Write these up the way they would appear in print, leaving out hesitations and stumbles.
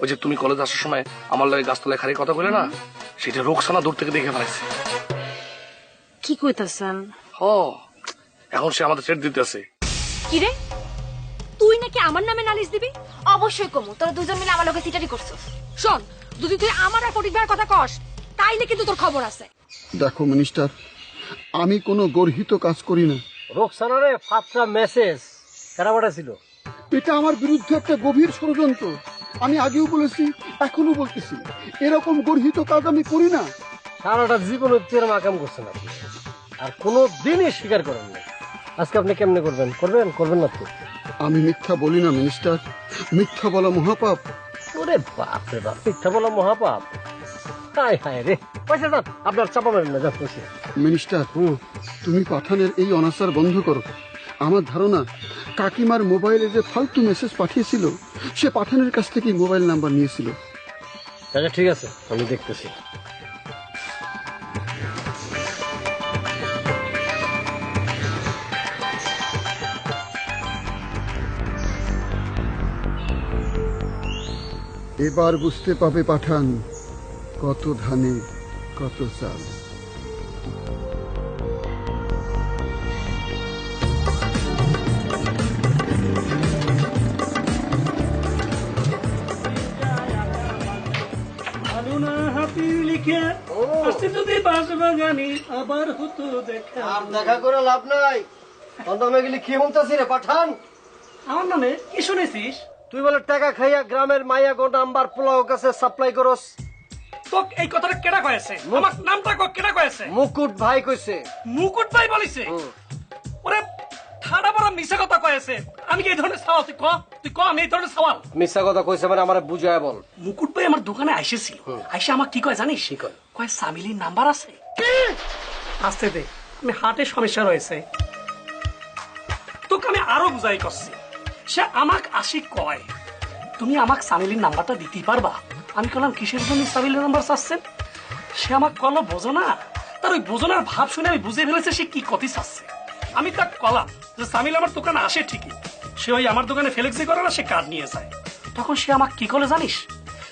ওই যে তুমি কলেজ আসার সময় আমার লাগে গাছতলায় খালি কথা বলে না, সেটা রোকসানা দূর থেকে দেখে ফেলাইছে। কি কইতাছেন? এখন সে আমাদের ছেড়ে দিতেছে। কি রে, তুই নাকি আমার নামে নালিশ দিবি? অবশ্যই কমু, তোরা দুজন মিলে আমার লোকে সিটারি করছিস। শোন, যদি তুই আমার আর ফটিক ভাইয়ের কথা কস তাইলে কিন্তু তোর খবর আছে। দেখো মিনিস্টার, আমি কোনো গর্হিত কাজ করি না। রোকসানারে ফাত্রা মেসেজ কারা পাঠাছিল? এটা আমার বিরুদ্ধে একটা গভীর ষড়যন্ত্র। আমি আগেও বলেছি, এখনো বলতেছি, এরকম গর্হিত কাজ আমি করি না। সারাটা জীবন তেরম আকাম করছেন আপনি, আর কোনো দিনই স্বীকার করেন না। আজকে আপনি কেমনে করবেন? করবেন না তো? আমি মিথ্যা বলি না মিনিস্টার, মিথ্যা বলা মহাপাপ। ওরে বাপ রে বাপ, মিথ্যা বলা মহাপাপ। হায় হায় রে, পয়সা যান, আপনার চাপা মারেন না, যান পয়সা। মিনিস্টার, তুমি পাঠানের এই অনাচার বন্ধ করো। আমার ধারণা কাকিমার মোবাইলে যে ফালতু মেসেজ পাঠিয়েছিল, সে পাঠানের কাছ থেকে মোবাইল নাম্বার নিয়েছিল। আচ্ছা ঠিক আছে, আমি দেখতেছি। এবার বুঝতে পাবে পাঠান, কত ধানে কত চাল। দেখা করে লাভ নাই। কি শুনতেছি রে পাঠান? আমার নামে কি শুনেছিস? তুই বলে টাকা খাইয়া গ্রামের মাইয়া গো নাম্বার পোলাও কাছে সাপ্লাই করস। তো এই কথাটা কেডা কয়েছে? আমার নামটা কেডা কয়েছে? মুকুট ভাই কইছে। মুকুট ভাই বলিছে? ওরে ঠাডা বড় মিছা কথা কয়েছে। আমি কি এই ধরনের সওয়াল? তুই ক আমি এই ধরনের সওয়াল? মিছা কথা কইছে মানে আমারে বুঝায় বল। মুকুট ভাই আমার দোকানে আইসেছিল, আইসা আমার কি কয় জানিস? কয় সামিলির নাম্বার আছে। আসতে দে, আমি হার্টে সমস্যা রয়েছে। তোকে আমি আরো বুঝাই করছি। সে আমাক আসি কয় তুমি আমাক সামিলির নাম্বারটা দিতে পারবা? আমি বললাম কিসের জন্য সামিলির নাম্বার চাচ্ছেন? সে আমাক কল বোঝো না। তার ওই বোঝনার ভাব শুনে আমি বুঝে ফেলেছে সে কি কথি চাচ্ছে। আমি তাক কলাম যে সামিল আমার দোকানে আসে ঠিকই, সে ওই আমার দোকানে ফেলেক্সি করে না, সে কার্ড নিয়ে যায়। তখন সে আমাক কি করে জানিস?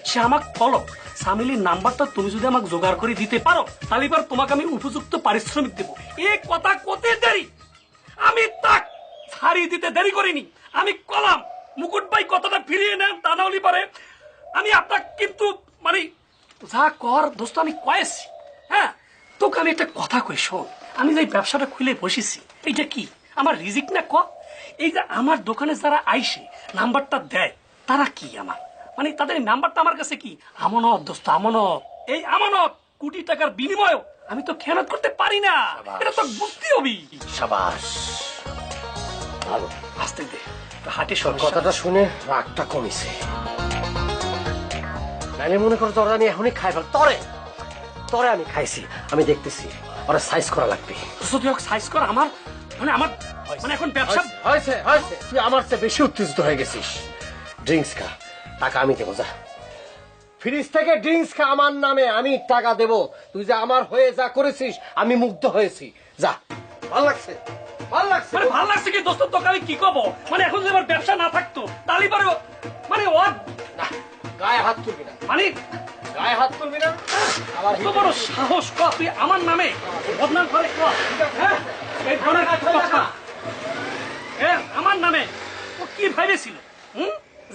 সে আমাক কলো সামিলির নাম্বারটা তুমি যদি আমাকে জোগাড় করে দিতে পারো তাহলে এবার তোমাকে আমি উপযুক্ত পারিশ্রমিক দেবো। এ কথা কতে দেরি, আমি তাক ছাড়িয়ে দিতে দেরি করিনি। আমি কলাম মুকুট ভাই কথাটা ফিরিয়ে নেন, তা না হলে পারে আমি আপনার কিন্তু মানে যা কর দোস্ত আমি কয়েছি। হ্যাঁ, তোকে আমি একটা কথা কই শোন, আমি যে ব্যবসাটা খুলে বসেছি এইটা কি আমার রিজিক না? ক এই যে আমার দোকানে যারা আইসে নাম্বারটা দেয় তারা কি আমার মানে তাদের নাম্বারটা আমার কাছে কি আমানত দোস্ত, আমানত। এই আমানত কোটি টাকার বিনিময় আমি তো খেয়ানত করতে পারি না, এটা তো বুঝতে হবে। শাবাশ, ভালো। আসতে দে, হাটে কথাটা শুনে রাগটা কমিছে। নাইলে মনে করো তোরা আমি এখনই খাই ফেল। তরে আমি খাইছি, আমি দেখতেছি ওরা সাইজ করা লাগবে। তুই সাইজ কর আমার মানে আমার মানে এখন ব্যবসা হয়েছে। তুই আমার চেয়ে বেশি উত্তেজিত হয়ে গেছিস। ড্রিঙ্কস খা, টাকা আমি দেবো। যা ফ্রিজ থেকে ড্রিঙ্কস খা, আমার নামে আমি টাকা দেবো। তুই যে আমার হয়ে যা করেছিস আমি মুগ্ধ হয়েছি। যা, ভাল লাগছে মানে ভালো লাগছে কি দোস্ত? তোকে আমি কি কব মানে এখন যদি আমার ব্যবসা না থাকতো তাহলে পারে মানে ওর গায়ে হাত তুলবি না, মানে গায়ে হাত তুলবি না। এত বড় সাহস ক তুই আমার নামে বদনাম করে ক? হ্যাঁ, এই ধরনের কথা আমার নামে ও কি ভেবেছিল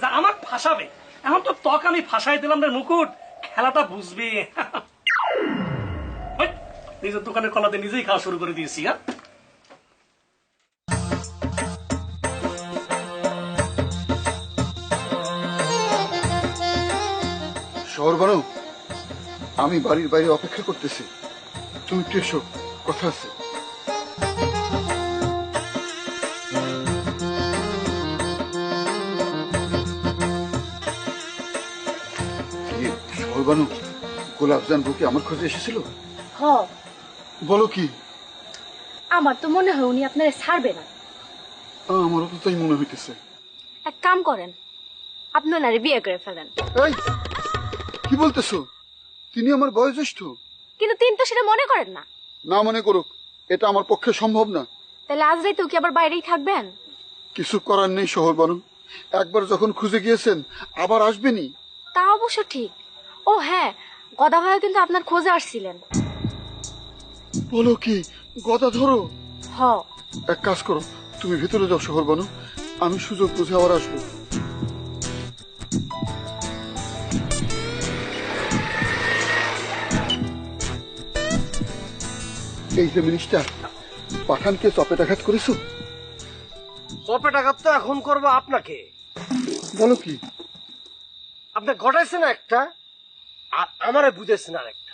যে আমার ফাঁসাবে? এখন তো তোকে আমি ফাঁসাই দিলাম রে মুকুট, খেলাটা বুঝবি। নিজের দোকানের কলাতে নিজেই খাওয়া শুরু করে দিয়েছি। হ্যাঁ, শহর বানো, আমি বাড়ির বাইরে অপেক্ষা করতেছি, তুমি একটু এসো, কথা আছে। শহর বানো, গোলাপজান বুকে আমার খোঁজে এসেছিল? হ, বলো কি? আমার তো মনে হয় উনি আপনারা ছাড়বে না। আমারও তো তাই মনে হইতেছে। এক কাম করেন, আপনি ওনারে বিয়ে করে ফেলেন। এই কি বলতেছো? তিনি আমার বয়োজ্যেষ্ঠ। কিন্তু তিনি তো সেটা মনে করেন না। না মনে করুক, এটা আমার পক্ষে সম্ভব না। তাহলে আজ রাইতেও কি আবার বাইরেই থাকবেন? কিছু করার নেই শহর বানু, একবার যখন খুঁজে গিয়েছেন আবার আসবেনি। তা অবশ্য ঠিক। ও হ্যাঁ, গদা ভাইও কিন্তু আপনার খোঁজে আসছিলেন। বলো কি, গদা ধরো? হ। এক কাজ করো, তুমি ভেতরে যাও শহর বানু, আমি সুযোগ বুঝে আবার আসবো। এই যে মিনিস্টার, পাঠানকে চপেটাঘাত করেছো? চপেটাঘাত তো এখন করবো আপনাকে। বলো কি? আপনি ঘটাইছেন একটা, আর আমারে বুঝেছেন আর একটা।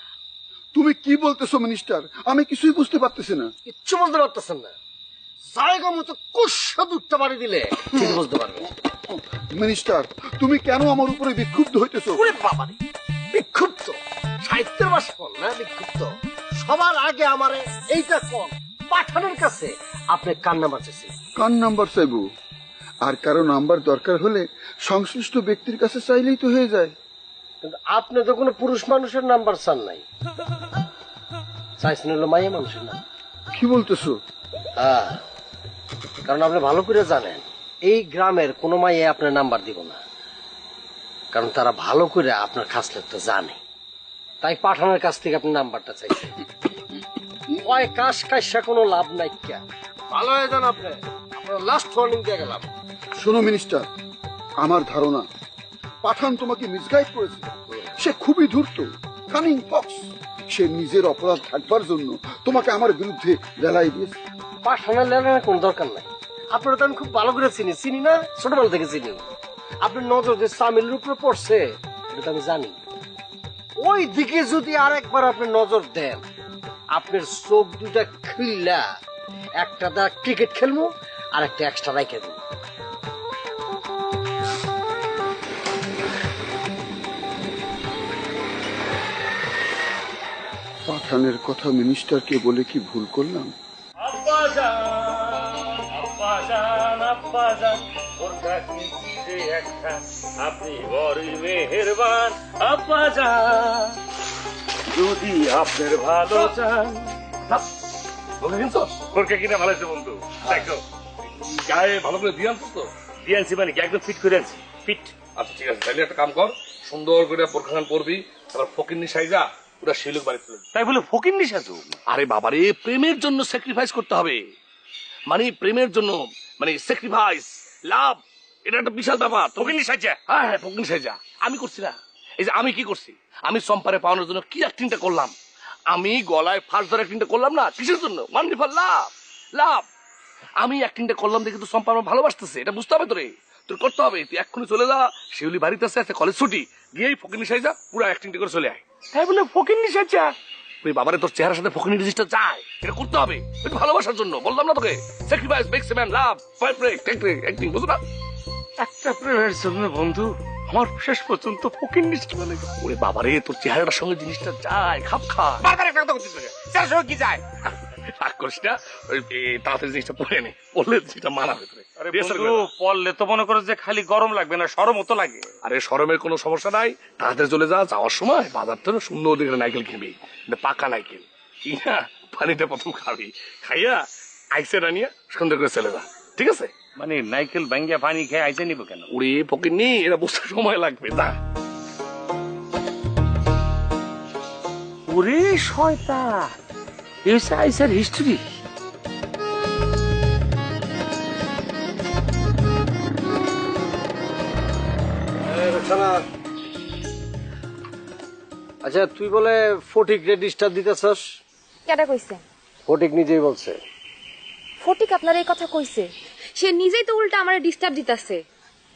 তুমি কি বলতেছো মিনিস্টার? আমি কিছুই বুঝতে পারতেছি না। কিচ্ছু বলতে পারতেছেন না। জায়গা মতো কুসাদুরটা বাড়ি দিলে ঠিক বুঝতে পারবেন। মিনিস্টার, তুমি কেন আমার উপরে বিক্ষুব্ধ হইতেছো? ওরে বাবারে, বিক্ষুব্ধ? সাহিত্যের ভাষা কল না বিক্ষুব্ধ? সবার আগে আমারে এইটা কল, পাঠানের কাছে আপনি কার নাম্বার চাইছেন? কার নাম্বার চাইবো? আর কারো নাম্বার দরকার হলে সংশ্লিষ্ট ব্যক্তির কাছে চাইলেই তো হয়ে যায়। কিন্তু আপনি তো কোনো পুরুষ মানুষের নাম্বার চান নাই, চাইছেন হলো মাইয়া মানুষের নাম। কি বলতেছো? হ্যাঁ, কারণ আপনি ভালো করে জানেন এই গ্রামের কোনো মাইয়ে আপনার নাম্বার দিব না, কারণ তারা ভালো করে আপনার খাসলেটটা জানে। তাই পাঠানোর কাছ থেকে আপনি নাম্বারটা চাইছেন। ওই কাশ কাশা কোনো লাভ নাই। কে ভালো হয়ে যান আপনি, আপনার লাস্ট ওয়ার্নিং দিয়ে গেলাম। শোনো মিনিস্টার, আমার ধারণা পাঠান তোমাকে মিসগাইড করেছে। সে খুবই ধূর্ত, কানিং ফক্স। সে নিজের অপরাধ ঢাকবার জন্য তোমাকে আমার বিরুদ্ধে লেলাই দিয়েছে। পাঠানোর লেখার কোনো দরকার নাই। আপনারা তো আমি খুব ভালো করে চিনি না, ছোটবেলা থেকে চিনি। আপনার নজর যে সামিলের উপরে পড়ছে এটা তো আমি জানি। ওই দিকে যদি আরেকবার আপনি নজর দেন, আপনার চোখ দুটা খুললা একটা দা ক্রিকেট খেলবো আর একটা এক্সট্রা রাইখে দেবো। পাঠানের কথা মিনিস্টারকে বলে কি ভুল করলাম? আপনি বড়ই মেহেরবান আব্বাজান, যদি আপনার ভালো চান। ওকে কিনছো? ওরকে কিনা ভালো আছে বন্ধু, দেখো গায়ে ভালো করে দিয়ে আনছো তো? দিয়ে আনছি, মানে কি একদম ফিট করে আনছি, ফিট। আচ্ছা ঠিক আছে, তাহলে একটা কাম কর, সুন্দর করে বোরখাখান পরবি, তারপর ফকিন্নি সাইজা পুরো শিলুক বাড়ি তুলে। তাই বলে ফকিন্নি সাজু? আরে বাবারে, প্রেমের জন্য স্যাক্রিফাইস করতে হবে। মানে প্রেমের জন্য মানে স্যাক্রিফাইস, লাভ, এটা একটা বিশাল ব্যাপার। ফকিন্নি সাজা? হ্যাঁ হ্যাঁ, ফকিন্নি সাইজা। আমি করছি না? এই যে আমি কি করছি, আমি সম্পারে পাওয়ানোর জন্য কি অ্যাক্টিংটা করলাম। আমি গলায় ফাঁস ধরে অ্যাক্টিংটা করলাম না, কিসের জন্য? ওয়ান্ডারফুল লাভ, লাভ। আমি অ্যাক্টিংটা করলাম দেখে তো সম্পা আমার ভালোবাসতেছে, এটা বুঝতে হবে তোরে, তোর করতে হবে। তুই এক্ষুনি চলে যা, শিউলি বাড়িতে আছে, কলেজ ছুটি, গিয়েই ফকিন্নি সাইজা পুরো অ্যাক্টিংটা করে চলে আয়। তাই বলে ফকিন্নি সাজা? তুই বাবারে, তোর চেহারার সাথে ফকিনি রেজিস্টার যায়, এটা করতে হবে। তুই ভালোবাসার জন্য বললাম না তোকে, sacrifice makes a man, love, fight break, acting, বুঝো না? একটা প্রেমের জন্য বন্ধু আমার শেষ পর্যন্ত ফকিন্নি মানে। ওরে বাবারে, তোর চেহারাটার সঙ্গে জিনিসটা যায়, খাপ খা। বারবার একটা কথা করছিস, চেহারার সঙ্গে কি যায়? রাগ করিস না, ওই তাড়াতাড়ি জিনিসটা পরে নে, পড়লে জিনিসটা মানাবে তোরে। আরে বন্ধু, পড়লে তো মনে করো যে খালি গরম লাগবে না, সরম তো লাগে। আরে শরমের কোনো সমস্যা নাই, তাড়াতাড়ি চলে যা। যাওয়ার সময় বাজার থেকে সুন্দর দিকে নাইকেল কিনবি, পাকা নাইকেল কিনা পানিটা প্রথম খাবি, খাইয়া আইসে রানিয়া সুন্দর করে চলে যা, ঠিক আছে? মানে নাইকেল ভাঙ্গিয়া পানি খেয়ে আইসে নিব কেন? ওরে ফকিন্নি, এটা বুঝতে সময় লাগবে, যা। ওরে শয়তান, এই হচ্ছে আইসার হিস্ট্রি। আচ্ছা, তুই বলে ফটিক রে ডিস্টার্ব দিতেছস? কেডা কইছে? ফটিক নিজেই বলছে। ফটিক আপনার এই কথা কইছে? সে নিজেই তো উল্টা আমারে ডিস্টার্ব দিতাছে।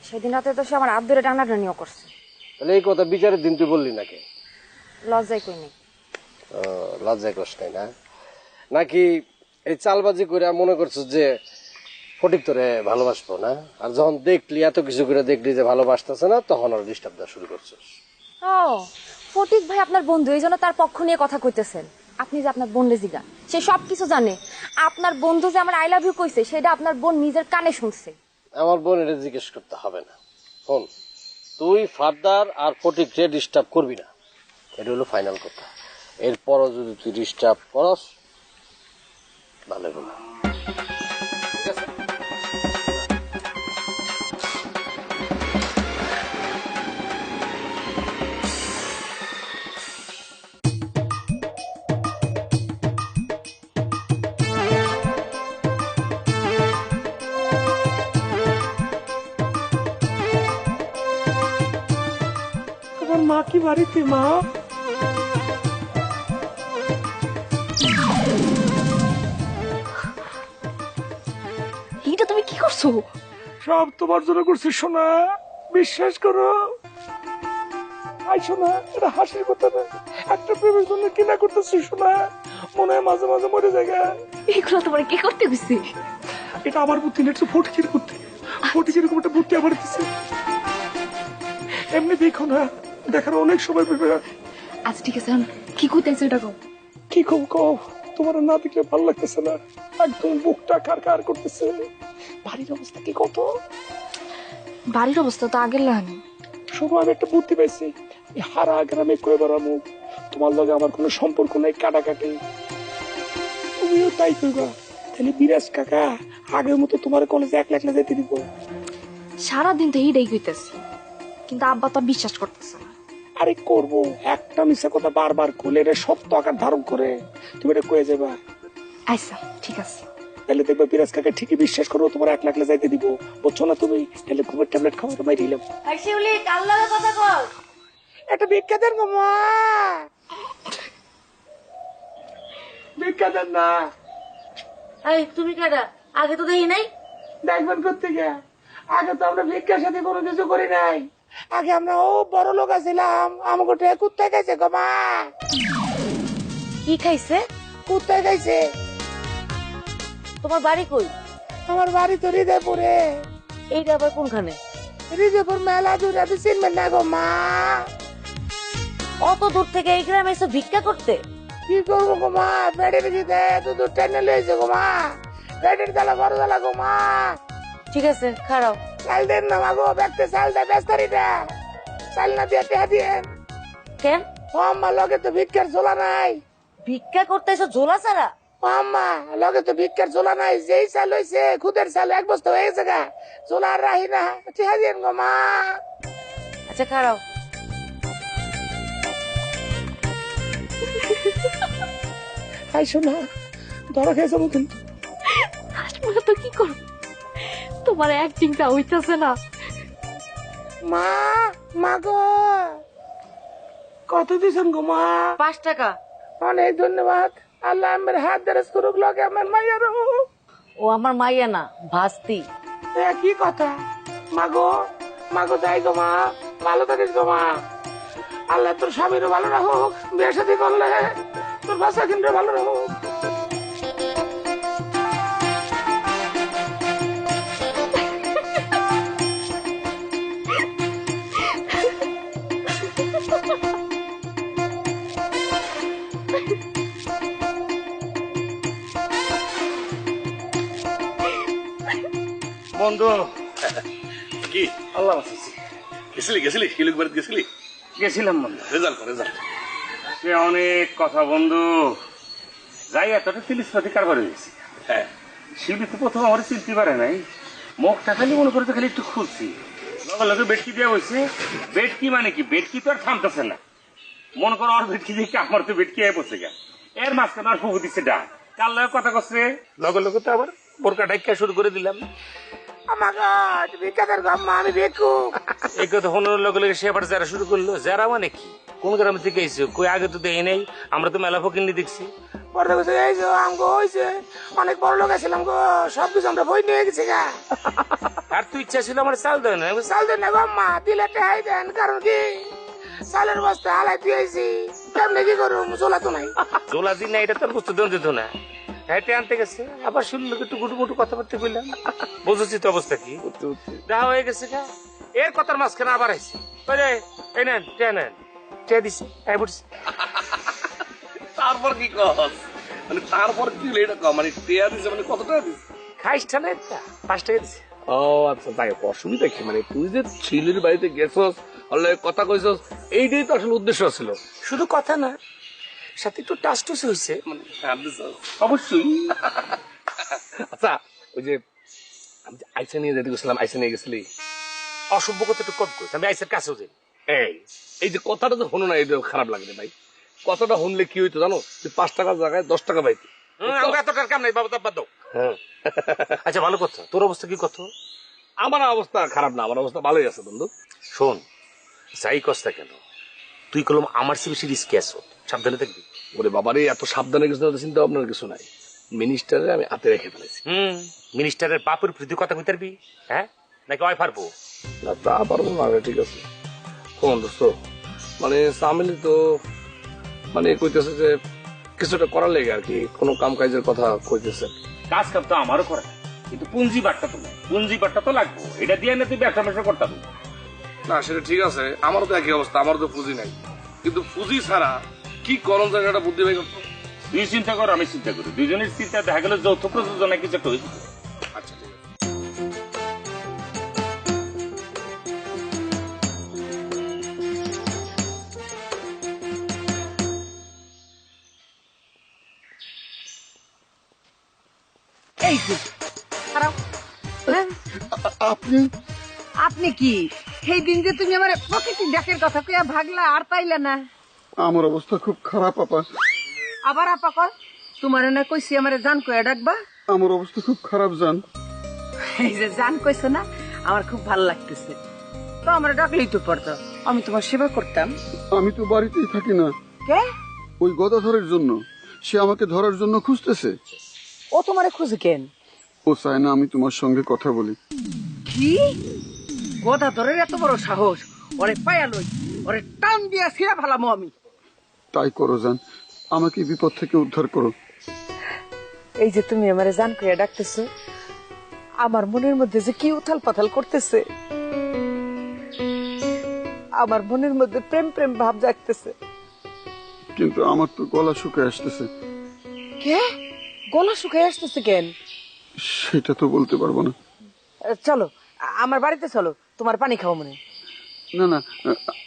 সেদিন রাতে তো সে আমার হাত ধরে টানাটানিও করছে। তাহলে এই কথা বিচারের দিন তুই বললি নাকি? লজ্জায় কই নাই। লজ্জায় কষ্ট নাই না? নাকি এই চালবাজি করে মনে করছিস যে ফটিক তোরে ভালোবাসবো না, আর যখন দেখলি এত কিছু করে দেখলি যে ভালোবাসতেছে না, তখন আর ডিস্টার্ব দেওয়া শুরু করছিস? ও, ফটিক ভাই আপনার বন্ধু, এই জন্য তার পক্ষ নিয়ে কথা কইতেছেন। আপনি যে আপনার বোন জিগা, সে সবকিছু জানে। আপনার বন্ধু যে আমার আই লাভ ইউ কইছে, সেটা আপনার বোন নিজের কানে শুনছে। আমার বোন এটা জিজ্ঞেস করতে হবে না। শোন, তুই ফার্দার আর ফটিক রে ডিস্টার্ব করবি না, এটা হলো ফাইনাল কথা। এরপরও যদি তুই ডিস্টার্ব করস, ভালো হবে না। মা কি বাড়িতে? মা এইটা তুমি কি করছো? সব তোমার জন্য করছি সোনা, বিশ্বাস করো। আই সোনা, এটা হাসির কথা না, একটা প্রেমের জন্য কিনা করতেছি সোনা, মনে হয় মাঝে মাঝে মরে জায়গা। এগুলো তোমার কি করতে গেছি? এটা আমার বুদ্ধি না, এটা ফটিকের বুদ্ধি। ফটিক এরকম একটা বুদ্ধি আমার দিচ্ছে। এমনি দেখো না, দেখার অনেক সময় পেবে। আচ্ছা ঠিক আছে, এখন কি করতেছো এটা কও। কি কম কম, তোমার না দেখলে ভালো লাগতেছে না, একদম বুকটা কার কার করতেছে। বাড়ির অবস্থা কি কত? বাড়ির অবস্থা তো আগের লাগে। শোনো, আমি একটা বুদ্ধি পাইছি, এই হারা গ্রামে কয়ে বেড়ামু তোমার লগে আমার কোনো সম্পর্ক নেই, কাটাকাটি। তুমিও তাই কইবা, তাহলে বিরাজ কাকা আগের মতো তোমার কলেজে একলা একলা যেতে দিব। সারাদিন তো এইটাই কইতেছি, কিন্তু আব্বা তো বিশ্বাস করতেছে না। আরে করবো, একটা মিশা কথা বারবার কইলে এটা সত্য আকার ধারণ করে, তুমি এটা কয়ে যাবা। আচ্ছা ঠিক আছে। তাহলে দেখবে বিরাজ কাকা ঠিকই বিশ্বাস করবো, তোমার একলা একলা যাইতে দিব, বুঝছো না তুমি? তাহলে ঘুমের ট্যাবলেট খাওয়াতে মাই দিলাম। শিউলি কাল লাগে কথা কও। একটা ভিক্ষা দেন গো মা, ভিক্ষা দেন না। এই তুমি কেডা? আগে তো দেখি নাই। দেখবেন কোথেকে, আগে তো আমরা ভিক্ষার সাথে কোনো কিছু করি নাই। আগে আমরা ও বড় লোক আছিলাম, আমাকে কুত্তায় খাইছে গো মা। কি খাইছে? কুত্তায় খাইছে। তোমার বাড়ি কই? আমার বাড়ি তো হৃদয়পুরে। এইটা আবার কোনখানে? হৃদয়পুর মেলা দূরে, আপনি চিনবেন না গো মা। অত দূর থেকে এই গ্রামে এসে ভিক্ষা করতে? কি করবো গো মা, পেটের খিদে এত দূর টেনে লইছে গো মা, পেটের জ্বালা বড় জ্বালা গো মা। ঠিক আছে খারাও। চাল দেন না মাগো, ব্যাগতে চাল দেয় বেস্তারিটা, চাল না দিয়ে টেহা দিয়েন। কেন? ও আম্মা, লগে তো ভিক্ষার ঝোলা নাই। ভিক্ষা করতে এসো ঝোলা ছাড়া? ও আম্মা, লগে তো ভিক্ষার ঝোলা নাই, যেই চাল হইছে খুদের চাল এক বস্তা হয়ে গেছে গা, ঝোলা আর রাহি না, টেহা দিয়েন গো মা। আচ্ছা খারাও। হাই শোনা, ধরা খেয়েছে কিন্তু। হাসপাতাল তো কি করব, তোমার অ্যাক্টিংটা হইতাছে না। মা, মা গো, কত দিছেন গো মা? 5 টাকা। অনেক ধন্যবাদ, আল্লাহ আমার হাত দেরাজ করুক, লগে আমার মাইয়ার। ও আমার মাইয়া না, ভাস্তি। কি কথা? মাগো, মাগো যাই গো মা, ভালো থাকিস গো মা। আল্লাহ তোর স্বামীরও ভালো রাখুক, বিয়ে শাদী করলে তোর বাচ্চা কিন্তু ভালো রাখুক। বন্ধু কি আল্লাহ বাঁচাইছে। গেছিলি গেছিলি শিলুক বাড়িতে গেছিলি? গেছিলাম বন্ধু, রেজাল্ট রেজাল্ট। সে অনেক কথা বন্ধু, যাই এতটা তিলিশপাতি কারবার হয়েছি। হ্যাঁ, শিবলি তো প্রথম আমার চিনতে পারে নাই, মুখটা খালি মনে করতে খালি একটু খুলছি, লগে লগে বেটকি দেওয়া হয়েছে। বেটকি মানে কি, বেটকি তো আর থামতেছে না, মনে করো আর বেটকি দেখে আমার তো বেটকি হয়ে পড়ছে গা। এর মাঝখানে আর ফুফু দিচ্ছে ডাক, কার লগে কথা করছে, লগে লগে তো আবার বোরকা ডাইকা শুরু করে দিলাম। এই কথা হনোর লগে লগে সে আবার যারা শুরু করলো। যারা মানে কি, কোন গ্রাম থেকে আইছো? কই আগে তো দেখি নাই, আমরা তো মেলা ফকিন্নি দেখছি। অনেক বড় লোক আছিলাম গো, সবকিছু আমরা বই নিয়ে গেছি গা। আর তুই ইচ্ছা ছিল আমার চাল দেয় না, চাল দেন না গো আম্মা, দিলে টেহাই দেন, কারণ কি চালের বস্তা হালাই দিয়েছি, কেমনে কি করুম, চলা তো নাই। জোলা দিন না, এটা তোর বুঝতে দেন দিত না। হেঁটে আনতে গেছে, আবার শুনলো একটু গুটু গুটু কথাবার্তা কইলাম, বুঝেছি তো অবস্থা কি দেখা হয়ে গেছে গা। এর কথার মাঝখানে আবার আইছে, এই নেন টে নেন, টে দিছে বলছি। তারপর কি কস, মানে তারপর কি হলো এটা কম, মানে টেয়া দিছে, মানে কত টাকা দিছে? খাইস না 5 টাকা দিছে। ও আচ্ছা, তাই অসুবিধা কি, মানে তুই যে ছেলের বাড়িতে গেছস, কথা কইছস, এইটাই তো আসলে উদ্দেশ্য ছিল। শুধু কথা না, সাথে একটু টাচ টুস হয়েছে, মানে অবশ্যই। আচ্ছা, ওই যে আমি যে আইসা নিয়ে যেতে গেছিলাম, আইসা নিয়ে গেছিলি, অসভ্য কথা একটু কম করছে, আমি আইসের কাছেও যাই। এই যে কথাটা তো হনো না, এটা খারাপ লাগে ভাই। কথাটা শুনলে কি হইতো জানো, তুই 5 টাকার জায়গায় 10 টাকা পাইতি। আমরা এতটার কাম নাই বাবা, বাদ দাও। হ্যাঁ, আচ্ছা ভালো কথা, তোর অবস্থা কি কত? আমার অবস্থা খারাপ না, আমার অবস্থা ভালোই আছে বন্ধু। শোন, যাই কষ্ট কেন, তুই কলম আমার চেয়ে বেশি রিস্কে আছো, সাবধানে থাকবি। ওরে বাবারে, এত সাবধানে কিছু না, চিন্তা ভাবনার কিছু নাই। মিনিস্টারে আমি হাতে রেখে ফেলেছি। মিনিস্টারের বাপের প্রতি কথা কই পারবি? হ্যাঁ, নাকি ওই পারবো না তা পারবো না, ঠিক আছে। কোন দোস্ত, মানে সামিলি তো মানে কইতেছে যে কিছুটা করার লেগে আর কি, কোনো কাম কাজের কথা কইতেছে। কাজ কাম তো আমারও করে, কিন্তু পুঞ্জি বাট্টা তো না, পুঞ্জি বাট্টা তো লাগবো, এটা দিয়ে না তুই ব্যবসা ব্যবসা করতে পারবি না সেটা ঠিক আছে, আমারও তো একই অবস্থা, আমারও তো পুঁজি নাই। কিন্তু পুঁজি ছাড়া কি করণ যায় সেটা বুদ্ধি ভাই করতো। তুই চিন্তা কর, আমি চিন্তা করি, দুজনের চিন্তা দেখা গেল যৌথ প্রযোজনা কিছু একটা হয়েছে। আচ্ছা ঠিক আছে। এই যে খারাপ হ্যাঁ? আপনি আপনি কি সেই দিন যে তুমি আমার প্রকৃতি ডাকের কথা কইয়া ভাগলা আর পাইলে না? আমার অবস্থা খুব খারাপ আপা। আবার আপা কর, তোমার না কইছি আমারে জান কইয়া ডাকবা। আমার অবস্থা খুব খারাপ জান। এই যে জান কইছো না, আমার খুব ভালো লাগতেছে। তো আমরা ডাকলেই তো পারতো, আমি তোমার সেবা করতাম। আমি তো বাড়িতেই থাকি না, কে? ওই গদাধরের জন্য। সে আমাকে ধরার জন্য খুঁজতেছে। ও তোমারে খুঁজে কেন? ও চায় না আমি তোমার সঙ্গে কথা বলি। কি গদাধরের এত বড় সাহস? ওরে পায়া লই, ওরে টান দিয়া ছিঁড়া ফেলামো আমি। তাই করো জান, আমাকে বিপদ থেকে উদ্ধার করো। এই যে তুমি আমারে জান কইয়া ডাকতেছো, আমার মনের মধ্যে যে কি উথাল পাথাল করতেছে। আমার মনের মধ্যে প্রেম প্রেম ভাব জাগতেছে। কিন্তু আমার তো গলা শুকিয়ে আসতেছে। কে? গলা শুকায় আসতেছে কেন? সেটা তো বলতে পারবো না। চলো আমার বাড়িতে চলো, তোমার পানি খাও মনে। না না,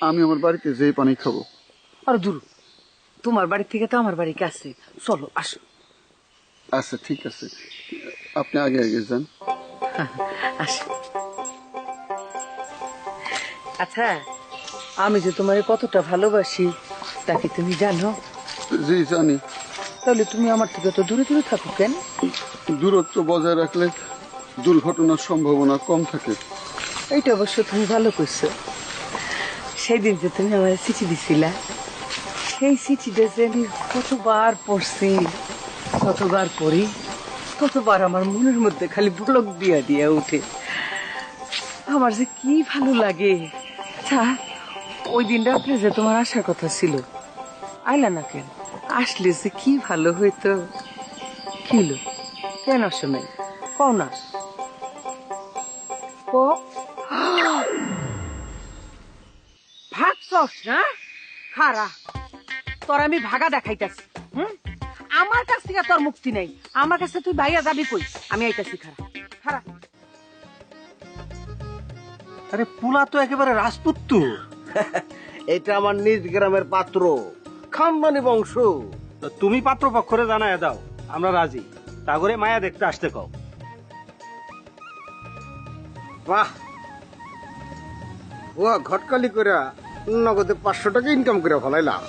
আমি আমার বাড়িতে যেই পানি খাবো। আর দূর, তোমার বাড়ি থেকে তো আমার বাড়ি কাছে, চলো আসো। আচ্ছা ঠিক আছে, আপনি আগে আগে যান। আসো। আচ্ছা, আমি যে তোমার কতটা ভালোবাসি তা কি তুমি জানো? জি জানি। তাহলে তুমি আমার থেকে তো দূরে দূরে থাকো কেন? দূরত্ব বজায় রাখলে দুর্ঘটনার সম্ভাবনা কম থাকে। এইটা অবশ্য তুমি ভালো করছো। সেই দিন যে তুমি আমার চিঠি দিছিলা, সেই চিঠিটা যে আমি কতবার পড়ছি, কতবার পড়ি, ততবার আমার মনের মধ্যে খালি বলক দিয়া দিয়া উঠে। আমার যে কি ভালো লাগে। আচ্ছা, ওই দিন রাত্রে যে তোমার আসার কথা ছিল, আইলা না কেন? আসলে যে কি ভালো হইতো। কি হলো, কেন আসো নাই? কও না। ভাগছস না? খারা, তোর আমি ভাগা দেখাইতাছি। আমার কাছ থেকে তোর মুক্তি নাই। আমার কাছে তুই ভাইয়া যাবি কই? আমি আইতাছি। খারা খারা। আরে পুলা তো একেবারে রাজপুত্তু। এটা আমার নিজ গ্রামের পাত্র, খানদানি বংশ। তুমি পাত্র পক্ষরে জানায় দাও, আমরা রাজি। তা করে মায়া দেখতে আসতে কও। বাহ, ও ঘটকালি করে নগদে 500 টাকা ইনকাম করে ফলাইলাম।